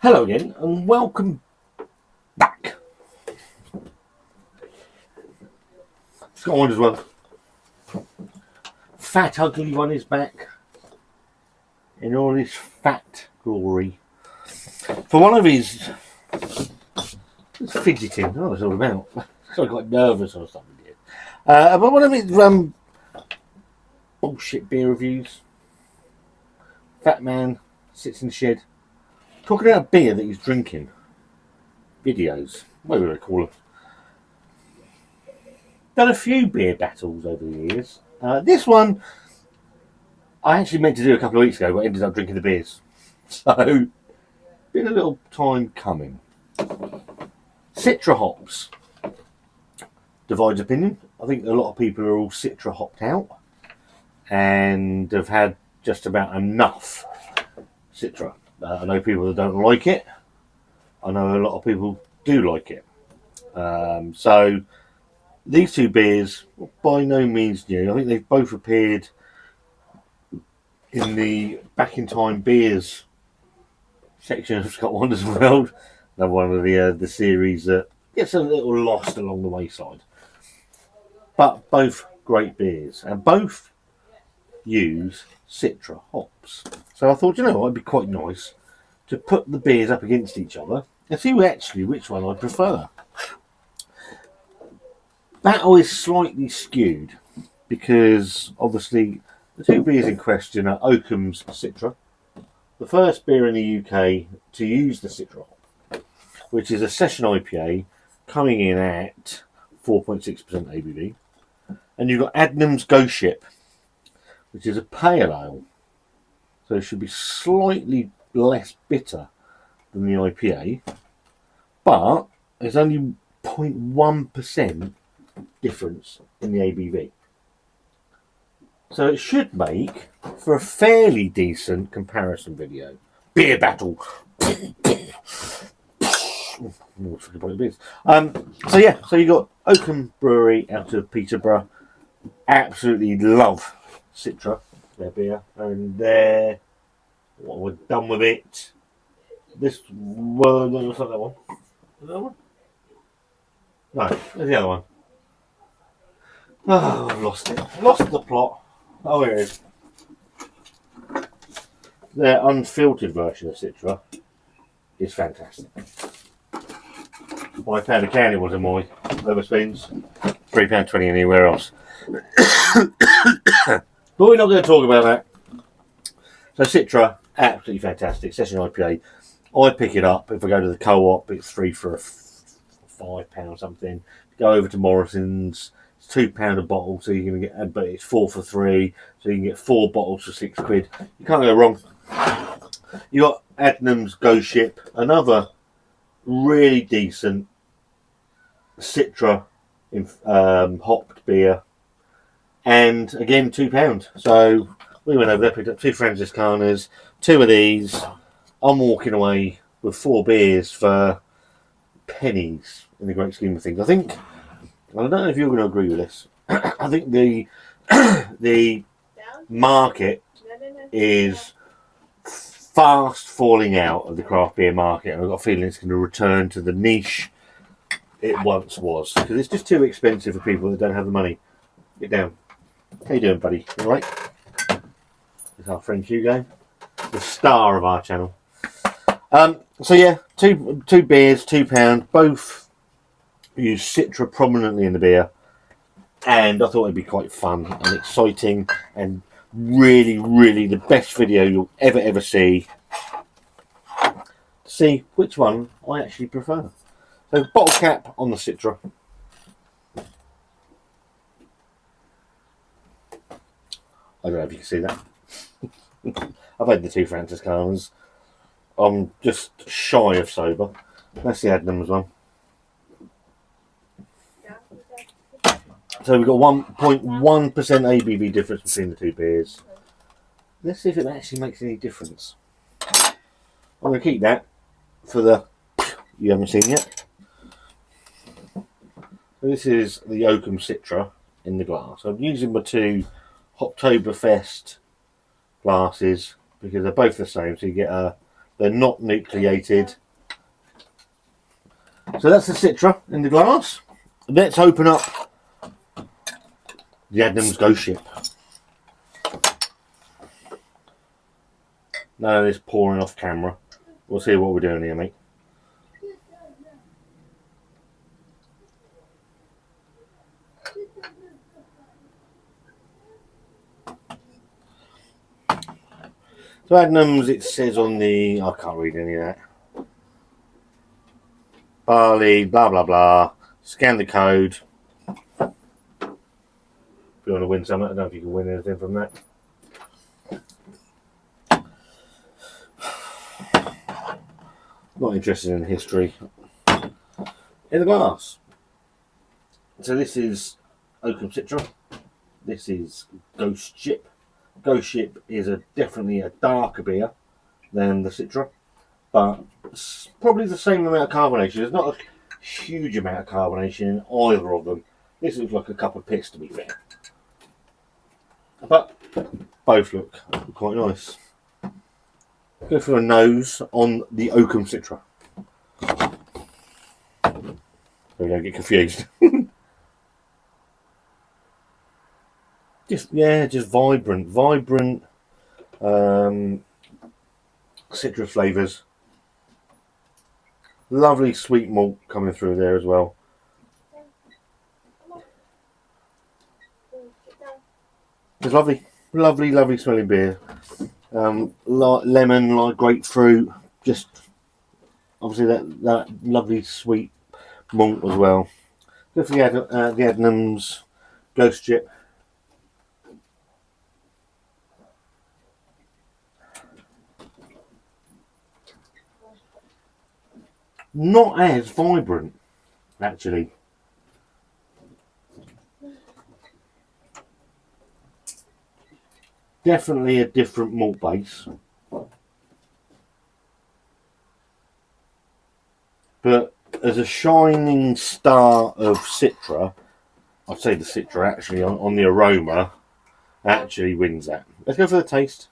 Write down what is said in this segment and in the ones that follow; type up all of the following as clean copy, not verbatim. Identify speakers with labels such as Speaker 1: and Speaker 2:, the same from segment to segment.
Speaker 1: Hello again and welcome back. It's got one as well. Fat Ugly One is back in all his fat glory. For one of his fidgeting, I was all about. So I got nervous or something. But one of his bullshit beer reviews. Fat man sits in the shed talking about beer that he's drinking. Videos, whatever they call it. Done a few beer battles over the years. This one I actually meant to do a couple of weeks ago, but ended up drinking the beers. So, been a little time coming. Citra hops. Divides opinion. I think a lot of people are all Citra hopped out and have had just about enough Citra. I know people that don't like it. I know a lot of people do like it. So these two beers, by no means new. I think they've both appeared in the Back in Time beers section of Scott Wonders World. Another one of the series that gets a little lost along the wayside. But both great beers, and both use Citra hops. So I thought, you know what, it'd be quite nice to put the beers up against each other and see which one I prefer. Battle is slightly skewed because obviously the two beers in question are Oakham's Citra, the first beer in the UK to use the Citra hop, which is a session IPA coming in at 4.6% ABV. And you've got Adnams Ghost Ship, which is a pale ale. So it should be slightly less bitter than the IPA, but there's only 0.1% difference in the ABV. So it should make for a fairly decent comparison video. Beer battle. So you got Oakham Brewery out of Peterborough. Absolutely love Citra, their beer, and we're done with it. This one, what's that one? Is that one? No, there's the other one. Oh, I've lost it. Lost the plot. Oh, here it is. Their unfiltered version of Citra is fantastic. £5 a can it was in my Wetherspoons. £3.20 anywhere else. But we're not going to talk about that. So Citra, absolutely fantastic. Session IPA. I pick it up if I go to the co-op. It's 3 for £5 something. Go over to Morrison's. It's £2 a bottle, so you're going to get. But it's 4 for 3, so you can get 4 bottles for £6. You can't go wrong. You got Adnams Ghost Ship, another really decent Citra hopped beer, and again £2. So we went over there, picked up 2 Franziskanas, 2 of these. I'm walking away with 4 beers for pennies in the great scheme of things. I don't know if you're going to agree with this. I think the market is fast falling out of the craft beer market, and I've got a feeling it's going to return to the niche it once was, because it's just too expensive for people that don't have the money. Get down. How you doing, buddy? You all right? It's our friend Hugo, the star of our channel. So yeah, two beers, £2. Both use Citra prominently in the beer, and I thought it'd be quite fun and exciting, and really, really the best video you'll ever see. See which one I actually prefer. So bottle cap on the Citra. I don't know if you can see that. I've had the 2 Franziskanas. I'm just shy of sober. That's the Adnams one. So we've got 1.1% ABV difference between the 2 beers. Let's see if it actually makes any difference. I'm going to keep that for the you haven't seen yet. So this is the Oakham Citra in the glass. I'm using my 2 Hoptoberfest glasses because they're both the same. So you get a They're not nucleated. So that's the Citra in the glass. Let's open up the Adnams Ghost Ship. No, it's pouring off camera. We'll see what we're doing here, mate. So Adnams, it says on the... I can't read any of that. Barley, blah, blah, blah. Scan the code. If you want to win something, I don't know if you can win anything from that. Not interested in history. In the glass. So this is Oakham Citra. This is Ghost Ship. Ghost Ship is definitely a darker beer than the Citra, but it's probably the same amount of carbonation. There's not a huge amount of carbonation in either of them. This looks like a cup of piss, to be fair. But both look quite nice. Go for a nose on the Oakham Citra. So we don't get confused. just vibrant citrus flavours. Lovely sweet malt coming through there as well. It's lovely smelling beer. Like lemon, like grapefruit, just obviously that lovely sweet malt as well. Go for the Adnams Ghost Ship. Not as vibrant, actually. Definitely a different malt base. But as a shining star of Citra, I'd say the Citra actually on the aroma actually wins that. Let's go for the taste.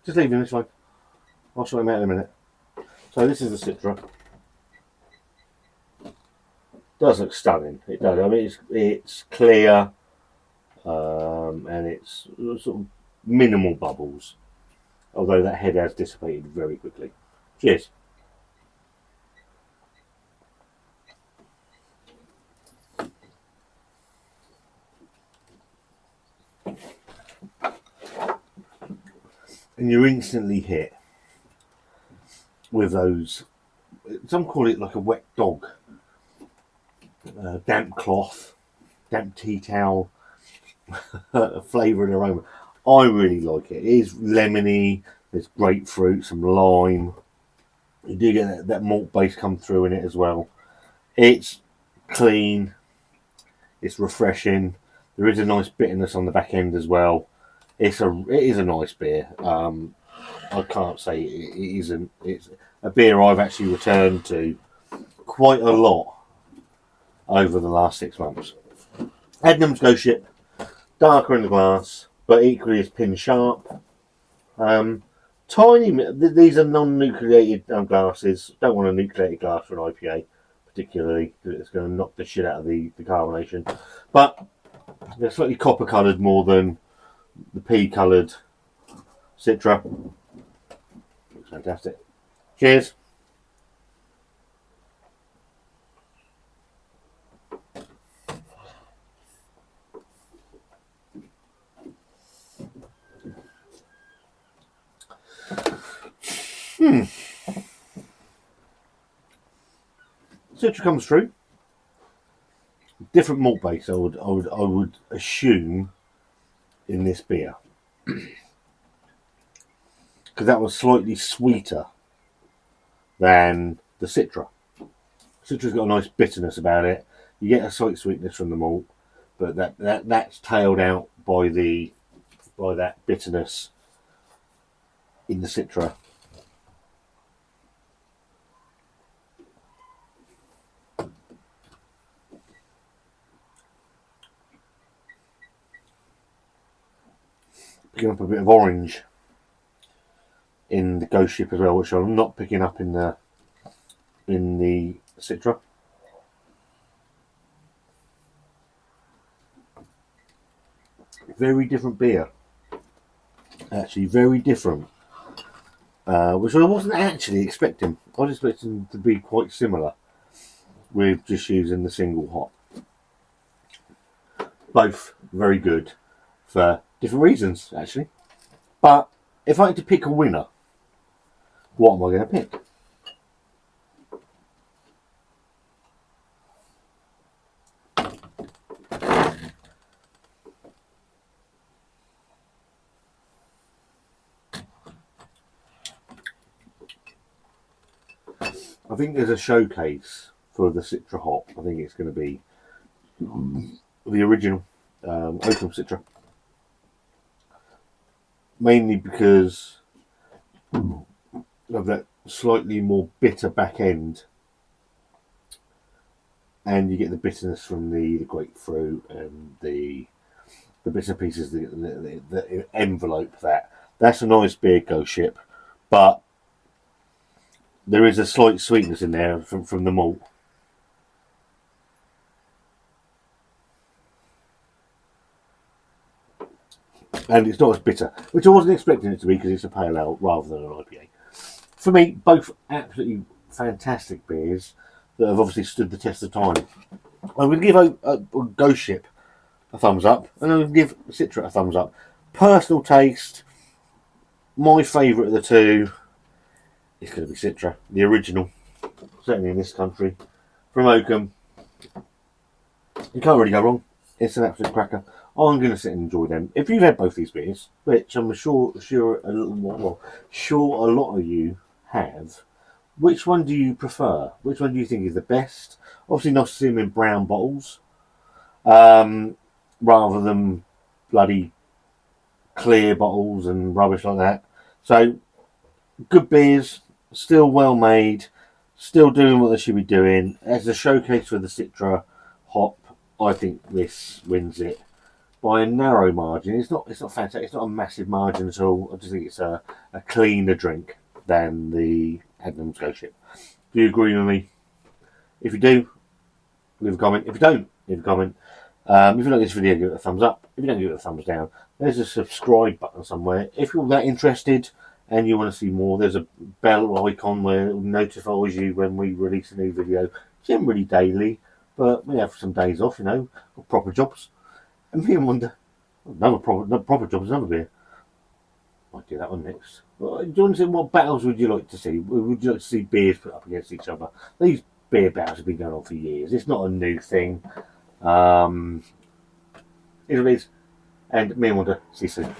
Speaker 1: Just leave him this way. I'll show him out in a minute. So this is the Citra. Does look stunning. It does. I mean, it's clear, and it's sort of minimal bubbles. Although that head has dissipated very quickly. Cheers. And you're instantly hit with those, some call it like a wet dog, damp cloth, damp tea towel flavour and aroma. I really like it. It is lemony, there's grapefruit, some lime. You do get that malt base come through in it as well. It's clean, it's refreshing. There is a nice bitterness on the back end as well. It is a nice beer. I can't say it isn't. It's a beer I've actually returned to quite a lot over the last 6 months. Adnams Ghost Ship, darker in the glass, but equally as pin sharp. Tiny. These are non-nucleated glasses. Don't want a nucleated glass for an IPA, particularly because it's going to knock the shit out of the carbonation. But they're slightly copper coloured more than the pea coloured Citra. Looks fantastic. Cheers. Citra comes through. Different malt base, I would assume, in this beer, because that was slightly sweeter than the Citra. Citra's got a nice bitterness about it. You get a slight sweetness from the malt, but that's tailed out by that bitterness in the Citra. Picking up a bit of orange in the Ghost Ship as well, which I'm not picking up in the Citra. Very different beer. Actually, very different. Which I wasn't actually expecting. I was expecting them to be quite similar with just using the single hop. Both very good for different reasons, actually. But if I had to pick a winner, what am I going to pick? I think there's a showcase for the Citra hop. I think it's going to be the original Oakham Citra. Mainly because of that slightly more bitter back end, and you get the bitterness from the grapefruit and the bits and pieces that envelope that. That's a nice beer, Ghost Ship, but there is a slight sweetness in there from the malt. And it's not as bitter, which I wasn't expecting it to be because it's a pale ale rather than an IPA. For me, both absolutely fantastic beers that have obviously stood the test of time. I'm going to give a Ghost Ship a thumbs up, and I'm going to give Citra a thumbs up. Personal taste, my favourite of the two is going to be Citra, the original, certainly in this country, from Oakham. You can't really go wrong. It's an absolute cracker. I'm going to sit and enjoy them. If you've had both these beers, which I'm sure a lot of you have, which one do you prefer? Which one do you think is the best? Obviously, nice to see them in brown bottles, rather than bloody clear bottles and rubbish like that. So, good beers, still well made, still doing what they should be doing. As a showcase for the Citra hop, I think this wins it by a narrow margin. It's not fantastic. It's not a massive margin at all. I just think it's a cleaner drink than the Adnams Ghost Ship. Do you agree with me? If you do, leave a comment. If you don't, leave a comment. If you like this video, give it a thumbs up. If you don't, give it a thumbs down. There's a subscribe button somewhere. If you're that interested and you want to see more, there's a bell icon where it notifies you when we release a new video. Generally daily, but we have some days off, proper jobs. And me and wonder, another proper job is another beer. Might do that one next. Do you want to see what battles would you like to see? Would you like to see beers put up against each other? These beer battles have been going on for years. It's not a new thing. It is. And me and wonder, see you soon.